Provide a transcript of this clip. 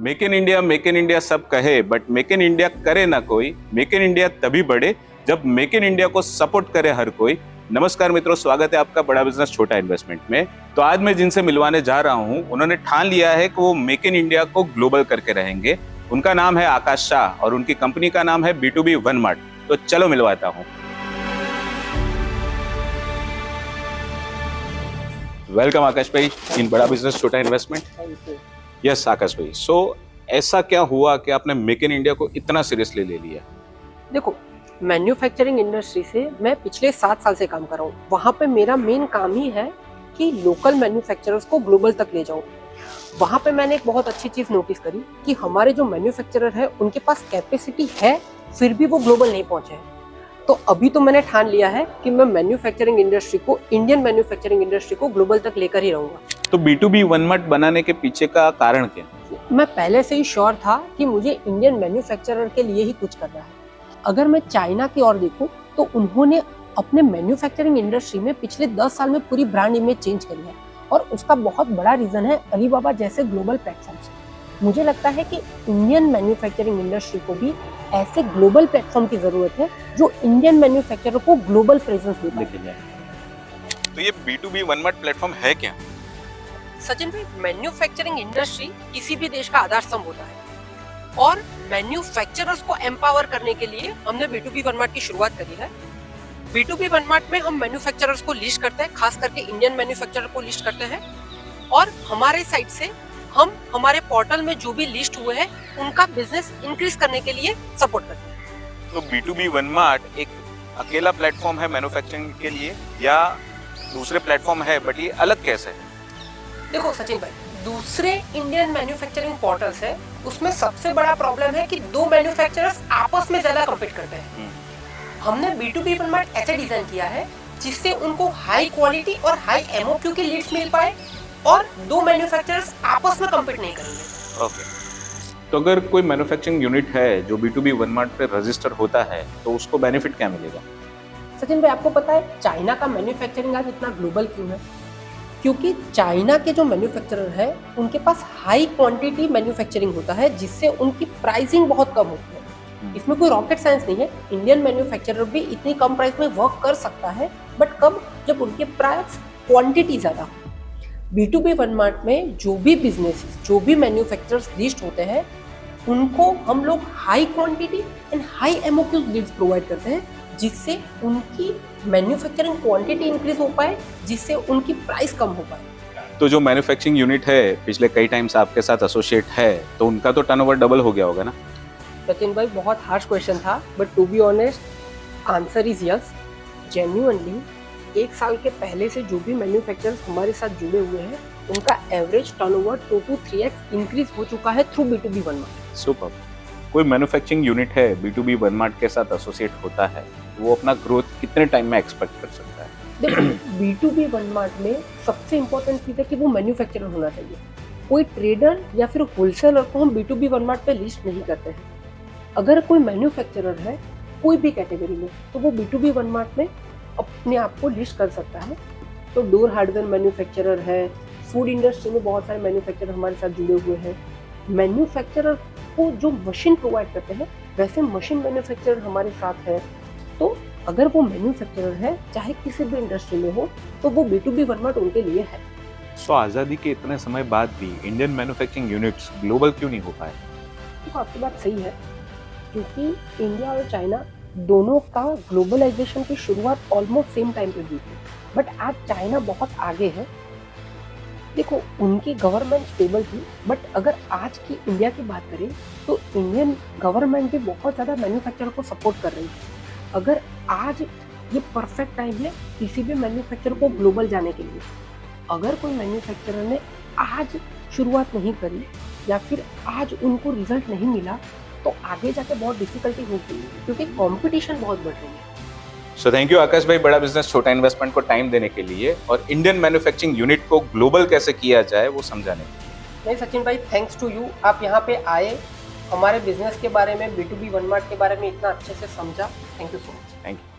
Make in India सब कहे, but make in India करे ना कोई। मेक इन इंडिया तभी बढ़े जब मेक इन इंडिया को सपोर्ट करे हर कोई। नमस्कार मित्रों, स्वागत है आपका बड़ा बिजनेस छोटा इन्वेस्टमेंट में। तो आज मैं जिनसे मिलवाने जा रहा हूं, उन्होंने ठान लिया है कि वो मेक इन इंडिया को ग्लोबल करके रहेंगे। उनका नाम है आकाश शाह और उनकी कंपनी का नाम है B2B वन मार्ट। तो चलो मिलवाता हूं। वेलकम आकाश भाई इन बड़ा बिजनेस छोटा इन्वेस्टमेंट। यस आकाश भाई, सो ऐसा क्या हुआ कि आपने मेक इन इंडिया को इतना सीरियसली ले लिया? देखो, मैन्युफैक्चरिंग इंडस्ट्री से मैं पिछले 7 साल से काम कर रहा हूँ। वहाँ पे मेरा मेन काम ही है कि लोकल मैन्युफैक्चरर्स को ग्लोबल तक ले जाऊँ। वहाँ पे मैंने एक बहुत अच्छी चीज़ नोटिस करी कि हमारे जो मैन्युफैक्चरर है उनके पास कैपेसिटी है, फिर भी वो ग्लोबल नहीं पहुँचे हैं। तो अभी तो मैंने ठान लिया है कि मैं मैन्युफैक्चरिंग इंडस्ट्री को, इंडियन मैन्युफैक्चरिंग इंडस्ट्री को ग्लोबल तक लेकर ही रहूँगा। तो B2B वन मार्ट बनाने के पीछे का कारण क्या? मैं पहले से ही श्योर था कि मुझे इंडियन मैन्युफैक्चरर के लिए ही कुछ करना है। अगर मैं चाइना की ओर देखूं तो उन्होंने अपने मैन्युफैक्चरिंग इंडस्ट्री में पिछले 10 साल में पूरी ब्रांड इमेज चेंज करी है और उसका बहुत बड़ा रीजन है अलीबाबा जैसे ग्लोबल प्लेटफॉर्म्स। मुझे लगता है कि इंडियन मैन्युफैक्चरिंग इंडस्ट्री को भी ऐसे ग्लोबल प्लेटफॉर्म की जरूरत है जो इंडियन मैन्युफैक्चरर को ग्लोबल प्रेजेंस दे पाए। तो ये B2B वन मार्ट प्लेटफॉर्म है क्या? सचिन भाई, मैन्युफैक्चरिंग इंडस्ट्री किसी भी देश का आधार स्तंभ होता है और मैन्युफैक्चरर्स को एम्पावर करने के लिए हमने B2B वन मार्ट की शुरुआत करी है। B2B वन मार्ट में हम मैन्युफैक्चरर्स को लिस्ट करते हैं, खास करके इंडियन मैन्युफैक्चरर को लिस्ट करते हैं और हमारे साइड से हम हमारे पोर्टल में जो भी लिस्ट हुए हैं उनका बिजनेस इंक्रीज करने के लिए सपोर्ट करते हैं। तो B2B वन मार्ट एक अकेला प्लेटफॉर्म है मैन्युफैक्चरिंग के लिए या दूसरे प्लेटफॉर्म है, बट ये अलग कैसे है? देखो सचिन भाई, दूसरे इंडियन मैन्युफैक्चरिंग पोर्टल्स है उसमें सबसे बड़ा प्रॉब्लम है कि दो मैन्युफैक्चरर्स आपस में ज्यादा कॉम्पीट करते हैं। हमने B2B वन मार्ट ऐसे डिजाइन किया है जिससे उनको हाई क्वालिटी और हाई MOQ की लीड्स मिल पाए और दो मैन्युफैक्चरर्स आपस में कॉम्पीट नहीं करेंगे। ओके। तो अगर कोई मैन्युफैक्चरिंग यूनिट है जो B2B वन मार्ट पे रजिस्टर होता है तो उसको बेनिफिट क्या मिलेगा? सचिन भाई, आपको पता है चाइना का मैन्युफैक्चरिंग आज इतना ग्लोबल क्यों है? क्योंकि चाइना के जो मैन्युफैक्चरर है उनके पास हाई क्वांटिटी मैन्युफैक्चरिंग होता है जिससे उनकी प्राइसिंग बहुत कम होती है। इसमें कोई रॉकेट साइंस नहीं है। इंडियन मैन्युफैक्चरर भी इतनी कम प्राइस में वर्क कर सकता है, बट कब? जब उनके प्राइस क्वांटिटी ज्यादा हो। B2B वन मार्ट में जो भी बिजनेसेस, जो भी मैन्युफैक्चरर्स लिस्ट होते हैं उनको हम लोग high quantity and high MOQ leads provide करते हैं जिससे उनकी मैन्युफैक्चरिंग क्वांटिटी इंक्रीज हो पाए, जिससे उनकी प्राइस कम हो पाए। तो जो मैन्युफैक्चरिंग यूनिट है पिछले कई टाइम से आपके साथ एसोसिएट है तो उनका तो टर्नओवर डबल हो गया होगा ना? सचिन भाई, बहुत हार्श क्वेश्चन था, but to be honest answer is yes. Genuinely 1 साल के पहले से जो भी मैन्युफैक्चरर्स हमारे साथ जुड़े हुए हैं उनका average turnover 2 to 3x increase हो चुका है through B2B one mart. Super. कोई मैन्युफैक्चरिंग यूनिट है B2B वन मार्ट के साथ एसोसिएट होता है, वो अपना ग्रोथ कितने टाइम में एक्सपेक्ट कर सकता है? देखो, B2B वन मार्ट में सबसे इंपॉर्टेंट चीज है कि वो मैन्युफैक्चरर होना चाहिए। कोई ट्रेडर या फिर होलसेलर को हम B2B वन मार्ट पे लिस्ट नहीं करते हैं। अगर कोई मैन्युफैक्चरर है कोई भी कैटेगरी में तो वो B2B वन मार्ट में अपने आप को लिस्ट कर सकता है। तो डोर हार्डवेयर मैन्युफैक्चरर है, फूड इंडस्ट्री में बहुत सारे मैन्युफैक्चरर हमारे साथ जुड़े हुए हैं। मैन्युफैक्चरर को जो मशीन प्रोवाइड करते हैं वैसे मशीन मैन्युफैक्चरर हमारे साथ है। तो अगर वो मैन्युफैक्चरर है चाहे किसी भी इंडस्ट्री में हो तो वो B2B वन मार्ट उनके लिए है। तो आज़ादी के इतने समय बाद भी इंडियन मैन्युफैक्चरिंग यूनिट्स ग्लोबल क्यों नहीं हो पाए? तो आपकी बात सही है, क्योंकि इंडिया और चाइना दोनों का ग्लोबलाइजेशन की शुरुआत ऑलमोस्ट सेम टाइम पे हुई थी, बट आज चाइना बहुत आगे है। देखो, उनकी गवर्नमेंट स्टेबल थी, बट अगर आज की इंडिया की बात करें तो इंडियन गवर्नमेंट भी बहुत ज़्यादा मैन्युफैक्चरर को सपोर्ट कर रही है। अगर आज ये परफेक्ट टाइम है किसी भी मैन्युफैक्चरर को ग्लोबल जाने के लिए। अगर कोई मैन्युफैक्चरर ने आज शुरुआत नहीं करी या फिर आज उनको रिजल्ट नहीं मिला तो आगे जाके बहुत डिफिकल्टी होगी, क्योंकि कंपटीशन बहुत बढ़ रही है। सो थैंक यू आकाश भाई बड़ा बिजनेस छोटा इन्वेस्टमेंट को टाइम देने के लिए और इंडियन मैन्युफैक्चरिंग यूनिट को ग्लोबल कैसे किया जाए वो समझाने के लिए। नहीं सचिन भाई, थैंक्स टू यू, आप यहाँ पे आए, हमारे बिजनेस के बारे में, B2B वन मार्ट के बारे में इतना अच्छे से समझा। Thank you so much. Thank you.